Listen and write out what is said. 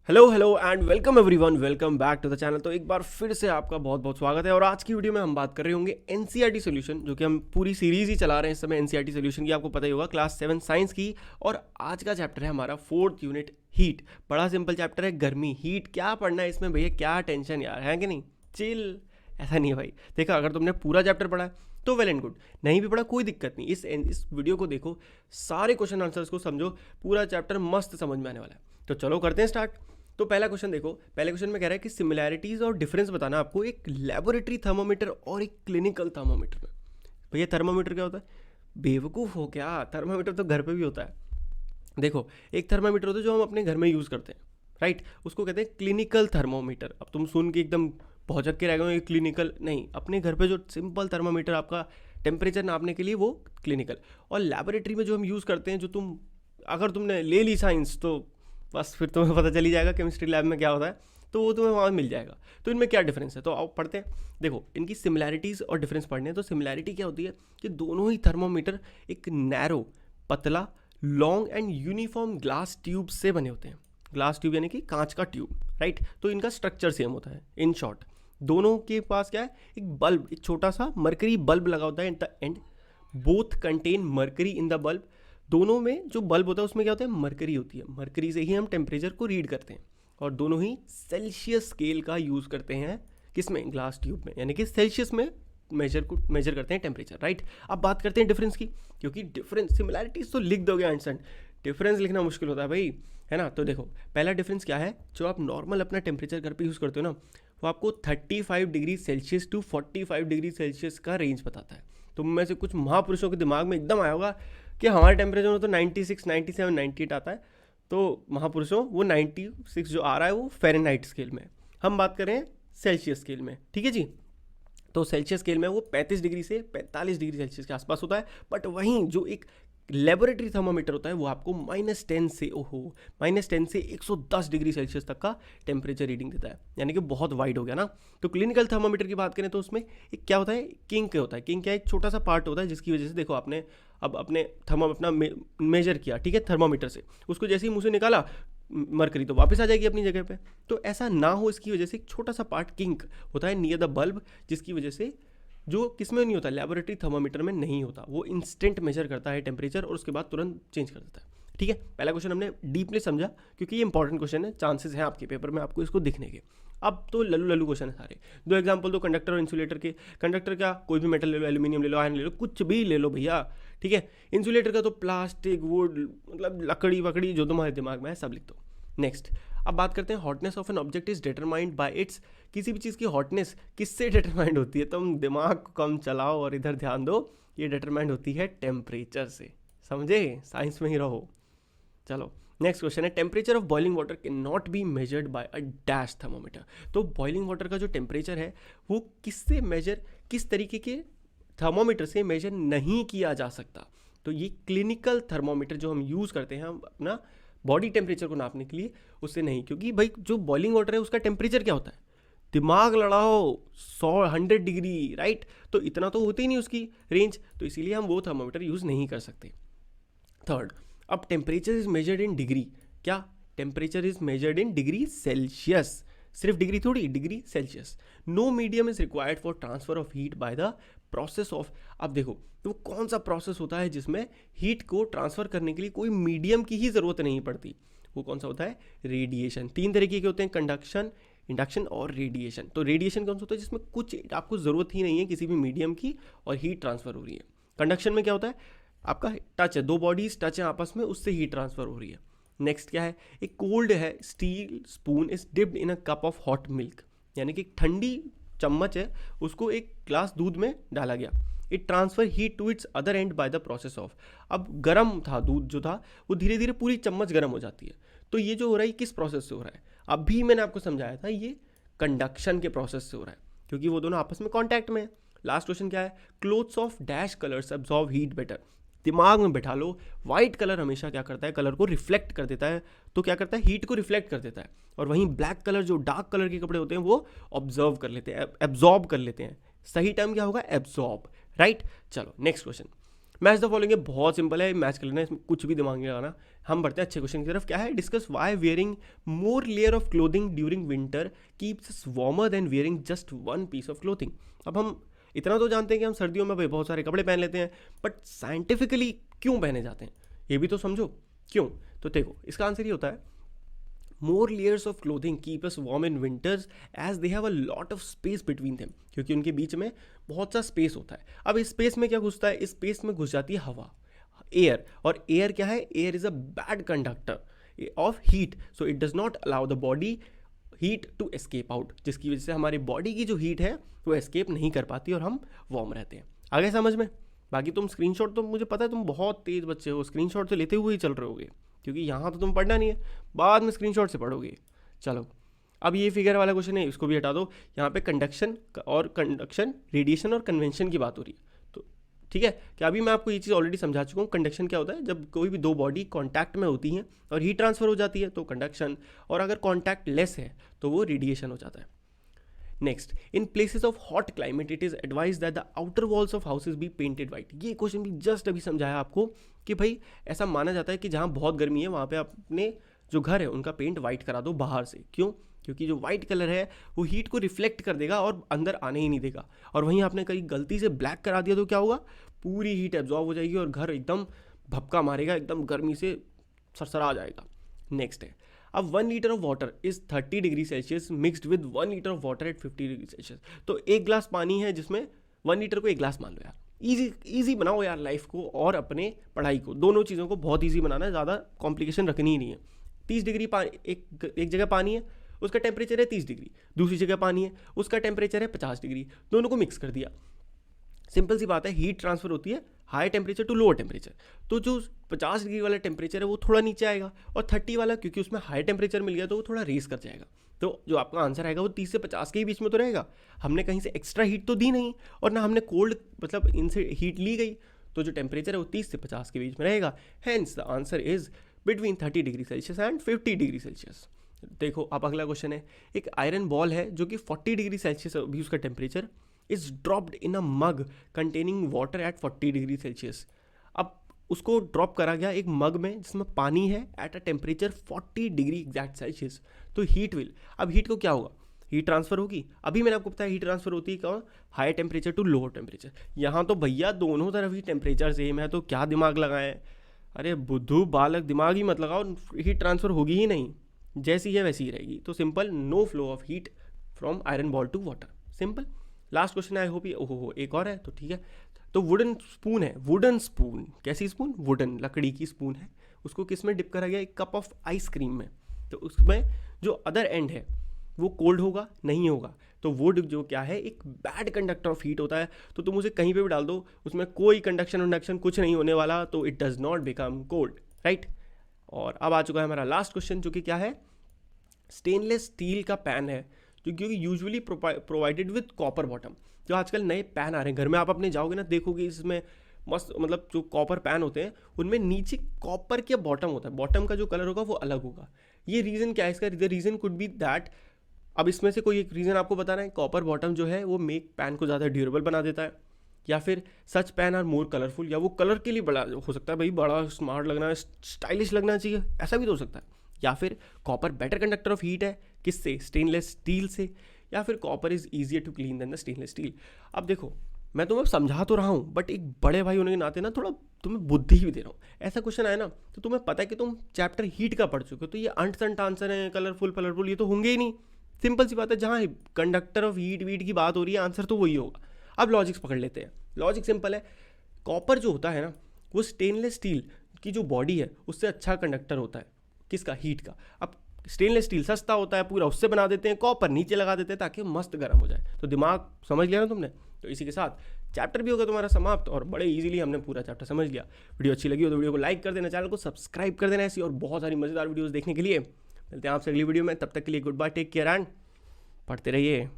Hello hello and welcome everyone, welcome back to the channel. तो एक बार फिर से आपका बहुत बहुत स्वागत है। और आज की वीडियो में हम बात कर रहे होंगे एनसीईआरटी सॉल्यूशन, जो कि हम पूरी सीरीज ही चला रहे हैं इस समय एनसीईआरटी सॉल्यूशन की। आपको पता ही होगा, क्लास 7 साइंस की। और आज का चैप्टर है हमारा 4th यूनिट, हीट। बड़ा सिंपल चैप्टर है, गर्मी, हीट। क्या पढ़ना है इसमें भैया, क्या टेंशन यार, है कि नहीं? चिल। ऐसा नहीं है भाई। देखा, अगर तुमने पूरा चैप्टर पढ़ा है तो वेल एंड गुड, नहीं भी पढ़ा कोई दिक्कत नहीं। इस वीडियो को देखो, सारे क्वेश्चन आंसर्स को समझो, पूरा चैप्टर मस्त समझ में आने वाला है। तो चलो करते हैं स्टार्ट। तो पहला क्वेश्चन देखो, पहले क्वेश्चन में कह रहा है कि सिमिलैरिटीज और डिफरेंस बताना आपको एक लेबोरेटरी थर्मोमीटर और एक क्लिनिकल थर्मोमीटर में। भैया थर्मोमीटर क्या होता है? बेवकूफ़ हो क्या, थर्मोमीटर तो घर पे भी होता है। देखो, एक थर्मामीटर होता है जो हम अपने घर में यूज़ करते हैं, राइट, उसको कहते हैं क्लिनिकल थर्मोमीटर। अब तुम सुन के एकदम भौचक के रह गए, क्लिनिकल नहीं, अपने घर पे जो सिंपल थर्मामीटर आपका टेम्परेचर नापने के लिए, वो क्लिनिकल। और लैबोरेटरी में जो हम यूज़ करते हैं, जो तुम, अगर तुमने ले ली साइंस तो बस फिर तुम्हें पता चली जाएगा केमिस्ट्री लैब में क्या होता है, तो वो तुम्हें वहाँ मिल जाएगा। तो इनमें क्या डिफरेंस है, तो आओ पढ़ते हैं। देखो, इनकी सिमिलैरिटीज़ और डिफरेंस पढ़ने हैं। तो सिमिलैरिटी क्या होती है कि दोनों ही थर्मोमीटर एक नैरो, पतला, long and uniform glass tube से बने होते हैं। ग्लास ट्यूब यानी कि कांच का ट्यूब, राइट। तो इनका स्ट्रक्चर सेम होता है। इन शॉर्ट, दोनों के पास क्या है, एक बल्ब, एक छोटा सा मरकरी बल्ब लगा होता है at the end. Both contain mercury in the bulb. दोनों में जो बल्ब होता है उसमें क्या होता है, मरकरी होती है। मरकरी से ही हम टेम्परेचर को रीड करते हैं। और दोनों ही सेल्सियस स्केल का यूज़ करते हैं, किसमें, ग्लास ट्यूब में, यानी कि सेल्सियस में मेजर करते हैं टेम्परेचर, राइट। अब बात करते हैं डिफरेंस की, क्योंकि डिफरेंस, सिमिलैरिटीज तो लिख दोगे आंसर, डिफरेंस लिखना मुश्किल होता है भाई, है ना। तो देखो, पहला डिफरेंस क्या है, जो आप नॉर्मल अपना टेम्परेचर घर पे यूज़ करते हो ना, वो आपको 35 degree Celsius to 45 degree Celsius का रेंज बताता है। तुम में से कुछ महापुरुषों के दिमाग में एकदम आया होगा कि हमारे टेम्परेचर में तो 96, 97, 98 आता है। तो महापुरुषों, वो 96 जो आ रहा है वो फ़ारेनहाइट स्केल में, हम बात करें सेल्सियस स्केल में, ठीक है जी। तो सेल्सियस स्केल में वो 35 डिग्री से 45 डिग्री सेल्सियस के आसपास होता है। बट वहीं जो एक लेबोरेटरी थर्मामीटर होता है, वो आपको -10 से, -10 से 110 डिग्री सेल्सियस तक का टेम्परेचर रीडिंग देता है, यानी कि बहुत वाइड हो गया ना। तो क्लिनिकल थर्मामीटर की बात करें तो उसमें एक क्या होता है, किंक होता है। किंक क्या, एक छोटा सा पार्ट होता है जिसकी वजह से, देखो आपने अब अपने अपना मेजर किया, ठीक है, थर्मामीटर से, उसको जैसे ही मुँह से निकाला मरकरी तो वापस आ जाएगी अपनी जगह पे। तो ऐसा ना हो, इसकी वजह से एक छोटा सा पार्ट किंक होता है नियर द बल्ब, जिसकी वजह से, जो किसमें नहीं होता, लेबोरेटरी थर्मामीटर में नहीं होता, वो इंस्टेंट मेजर करता है टेम्परेचर और उसके बाद तुरंत चेंज कर देता है, ठीक है। पहला क्वेश्चन हमने डीपली समझा, क्योंकि ये इंपॉर्टेंट क्वेश्चन है, चांसेस हैं आपके पेपर में आपको इसको दिखने के। अब तो लल्लू लल्लू क्वेश्चन है सारे। दो एग्जाम्पल दो कंडक्टर और इंसुलेटर के। कंडक्टर का कोई भी मेटल ले लो, एल्यूमिनियम ले लो, आयरन ले लो, कुछ भी ले लो भैया, ठीक है। इंसुलेटर का तो प्लास्टिक, वुड, मतलब लकड़ी वकड़ी, जो तुम्हारे दिमाग में है सब लिख दो। नेक्स्ट, अब बात करते हैं, hotness of an object is determined by it's. किसी भी चीज़ की हॉटनेस किससे डिटरमाइंड होती है? तुम दिमाग को कम चलाओ और इधर ध्यान दो। ये डिटरमाइंड होती है टेम्परेचर से, समझे, साइंस में ही रहो। चलो नेक्स्ट क्वेश्चन है, temperature of boiling water can not be measured by a dash thermometer. तो बॉइलिंग वाटर का जो टेम्परेचर है, वो किससे मेजर, किस तरीके के थर्मोमीटर से मेजर नहीं किया जा सकता? तो ये क्लिनिकल थर्मोमीटर जो हम यूज़ करते हैं, हम अपना बॉडी टेम्परेचर को नापने के लिए, उससे नहीं। क्योंकि भाई जो बॉइलिंग वाटर है उसका टेम्परेचर क्या होता है, दिमाग लड़ाओ, 100 डिग्री, राइट। तो इतना तो होती ही नहीं उसकी रेंज, तो इसीलिए हम वो थर्मोमीटर यूज़ नहीं कर सकते। थर्ड, अब temperature is measured in degree. क्या? Temperature is measured in degree Celsius, सिर्फ डिग्री थोड़ी, degree Celsius. No medium is required for transfer of heat by the process of. अब देखो, तो कौन सा प्रोसेस होता है जिसमें हीट को ट्रांसफर करने के लिए कोई मीडियम की ही ज़रूरत नहीं पड़ती? वो कौन सा होता है? रेडिएशन। तीन तरीके के होते हैं, कंडक्शन, इंडक्शन और रेडिएशन। तो रेडिएशन कौन सा होता है, जिसमें कुछ आपको ज़रूरत ही नहीं है किसी भी मीडियम की, और हीट ट्रांसफर हो रही है। कंडक्शन में क्या होता है, आपका टच है, दो बॉडीज टच है आपस में, उससे हीट ट्रांसफर हो रही है। नेक्स्ट क्या है, एक कोल्ड है steel spoon is dipped in a cup of hot milk, यानी कि ठंडी चम्मच है, उसको एक ग्लास दूध में डाला गया। It transfer heat to its other end by the process of. अब गर्म था दूध, जो था वो धीरे धीरे पूरी चम्मच गर्म हो जाती है। तो ये जो हो रहा है, किस प्रोसेस से हो रहा है? अभी मैंने आपको समझाया था, ये कंडक्शन के प्रोसेस से हो रहा है, क्योंकि वो दोनों आपस में कॉन्टैक्ट में है। लास्ट क्वेश्चन क्या है, clothes of dash colours absorb heat better. दिमाग में बैठा लो, वाइट कलर हमेशा क्या करता है, कलर को रिफ्लेक्ट कर देता है। तो क्या करता है, हीट को रिफ्लेक्ट कर देता है। और वहीं ब्लैक कलर, जो डार्क कलर के कपड़े होते हैं, वो ऑब्जर्व कर लेते हैं, एब्जॉर्ब कर लेते हैं। सही टर्म क्या होगा, एब्जॉर्ब, राइट। चलो next question, match the following बहुत सिंपल है, मैच कर लेना, इसमें कुछ भी दिमाग नहीं लगाना। हम बढ़ते हैं अच्छे क्वेश्चन की तरफ। क्या है? Discuss why wearing more layer of clothing during winter keeps us warmer than wearing just one piece of clothing. अब हम इतना तो जानते हैं कि हम सर्दियों में भाई बहुत सारे कपड़े पहन लेते हैं, बट साइंटिफिकली क्यों पहने जाते हैं ये भी तो समझो क्यों। तो देखो इसका आंसर ये होता है, more layers of clothing keep us warm in winters as they have a lot of space between them, क्योंकि उनके बीच में बहुत सा स्पेस होता है। अब इस स्पेस में क्या घुसता है? इस स्पेस में घुस जाती है हवा, एयर। और एयर क्या है? Air is a bad conductor of heat, so it does not allow the body heat to escape out, जिसकी वजह से हमारी बॉडी की जो हीट है वो एस्केप नहीं कर पाती और हम वार्म रहते हैं। आगे समझ में? बाकी तुम स्क्रीनशॉट तो मुझे पता है तुम बहुत तेज बच्चे हो, स्क्रीनशॉट तो लेते हुए ही चल रहे होगे, क्योंकि यहाँ तो तुम पढ़ना नहीं है, बाद में स्क्रीनशॉट से पढ़ोगे। चलो अब ये फिगर वाला क्वेश्चन है, इसको भी हटा दो। यहाँ पे कंडक्शन रेडिएशन और कन्वेंशन की बात हो रही है। तो ठीक है कि अभी मैं आपको ये चीज़ ऑलरेडी समझा चुका हूँ। कंडक्शन क्या होता है? जब कोई भी दो बॉडी कॉन्टैक्ट में होती हैं और हीट ट्रांसफर हो जाती है तो कंडक्शन, और अगर कॉन्टैक्ट लेस है तो वो रेडिएशन हो जाता है। Next, in places of hot climate it is advise that the outer walls of houses be painted white. ये क्वेश्चन भी जस्ट अभी समझाया आपको कि भाई ऐसा माना जाता है कि जहाँ बहुत गर्मी है वहाँ पे अपने जो घर है उनका पेंट वाइट करा दो बाहर से। क्यों? क्योंकि जो वाइट कलर है वो हीट को रिफ्लेक्ट कर देगा और अंदर आने ही नहीं देगा। और वहीं आपने कहीं गलती से ब्लैक करा दिया तो क्या होगा? पूरी हीट एब्जॉर्ब हो जाएगी और घर एकदम भपका मारेगा, एकदम गर्मी से सरसरा जाएगा। नेक्स्ट है, अब 1 litre of water is 30 degree Celsius mixed with 1 litre of water at 50 degree Celsius. तो एक ग्लास पानी है जिसमें 1 लीटर को एक ग्लास मान लो यार। इजी बनाओ यार लाइफ को और अपने पढ़ाई को, दोनों चीज़ों को बहुत ईजी बनाना है, ज़्यादा कॉम्प्लिकेशन रखनी ही नहीं है। 30 डिग्री एक जगह पानी है, उसका टेम्परेचर है 30 डिग्री, दूसरी जगह पानी है, उसका टेम्परेचर है 50 डिग्री, दोनों को मिक्स कर दिया। सिंपल सी बात है, हीट ट्रांसफर होती है high temperature to lower temperature. तो जो 50 डिग्री वाला टेम्परेचर है वो थोड़ा नीचे आएगा, और 30 वाला क्योंकि उसमें हाई टेम्परेचर मिल गया तो वो थोड़ा रेस कर जाएगा। तो जो आपका आंसर आएगा वो 30 से 50 के ही बीच में तो रहेगा। हमने कहीं से एक्स्ट्रा हीट तो दी नहीं, और ना हमने कोल्ड मतलब इनसे हीट ली गई, तो जो टेम्परेचर है वो 30 से 50 के बीच में रहेगा। Hence the answer is between 30 degree celsius and 50 degree celsius. देखो अब अगला क्वेश्चन है, एक आयरन बॉल है जो कि 40 डिग्री सेल्सियस अभी उसका temperature is dropped in a mug containing water at 40 degree Celsius. अब उसको ड्रॉप करा गया एक मग में जिसमें पानी है at a temperature 40 degree exact Celsius. तो हीट विल, अब हीट को क्या होगा? हीट ट्रांसफर होगी। अभी मैंने आपको बताया हीट ट्रांसफर होती है क्या? High temperature to lower temperature. यहाँ तो भैया दोनों तरफ ही टेम्परेचर सेम है, तो क्या दिमाग लगाएं? अरे बुद्धू बालक, दिमाग ही मत लगाओ, हीट ट्रांसफर होगी ही नहीं, जैसी है वैसी ही रहेगी। तो simple, no flow of heat from iron ball to water, simple. Last question I hope ये, ओहो एक और है तो ठीक है। तो वुडन स्पून है, वुडन स्पून, कैसी स्पून? वुडन, लकड़ी की स्पून है, उसको किस में डिप करा गया? एक कप ऑफ आइसक्रीम में। तो उसमें जो अदर एंड है वो कोल्ड होगा? नहीं होगा। तो वुड जो क्या है, एक बैड कंडक्टर ऑफ हीट होता है। तो तुम उसे कहीं पे भी डाल दो, उसमें कोई कंडक्शन कुछ नहीं होने वाला, तो it does not become cold, right. और अब आ चुका है हमारा लास्ट क्वेश्चन, जो कि क्या है? स्टेनलेस स्टील का पैन है जो क्योंकि usually provided with copper bottom. जो आजकल नए पैन आ रहे हैं घर में, आप अपने जाओगे ना देखोगे इसमें मस्त, मतलब जो कॉपर पैन होते हैं उनमें नीचे कॉपर के बॉटम होता है, बॉटम का जो कलर होगा वो अलग होगा। ये रीज़न क्या है इसका? The reason could be that, अब इसमें से कोई एक रीज़न आपको बताना है। कॉपर बॉटम जो है वो मेक पैन को ज़्यादा ड्यूरेबल बना देता है, या फिर सच पैन आर मोर कलरफुल, या वो कलर के लिए बड़ा हो सकता है, भाई बड़ा स्मार्ट लगना है, स्टाइलिश लगना चाहिए, ऐसा भी तो हो सकता है। या फिर copper better conductor of heat है, किससे? स्टेनलेस स्टील से। या फिर copper is easier to clean than the stainless steel. अब देखो मैं तुम्हें समझा तो रहा हूँ, बट एक बड़े भाई होने के नाते ना थोड़ा तुम्हें बुद्धि भी दे रहा हूँ। ऐसा क्वेश्चन आया ना तो तुम्हें पता है कि तुम चैप्टर हीट का पढ़ चुके हो, तो ये अंट संट आंसर है कलरफुल ये तो होंगे ही नहीं। सिंपल सी बात है, जहाँ कंडक्टर ऑफ हीट वीट की बात हो रही है आंसर तो वही होगा। अब लॉजिक्स पकड़ लेते हैं। लॉजिक सिंपल है, कॉपर जो होता है ना वो स्टेनलेस स्टील की जो बॉडी है उससे अच्छा कंडक्टर होता है। किसका? हीट का। अब स्टेनलेस स्टील सस्ता होता है पूरा, उससे बना देते हैं, कॉपर नीचे लगा देते हैं ताकि मस्त गर्म हो जाए। तो दिमाग समझ लिया ना तुमने? तो इसी के साथ चैप्टर भी होगा तुम्हारा समाप्त, और बड़े इजीली हमने पूरा चैप्टर समझ लिया। वीडियो अच्छी लगी हो तो वीडियो को लाइक कर देना, चैनल को सब्सक्राइब कर देना ऐसी और बहुत सारी मजेदार वीडियोस देखने के लिए। मिलते हैं आपसे अगली वीडियो में, तब तक के लिए goodbye, take care and पढ़ते रहिए।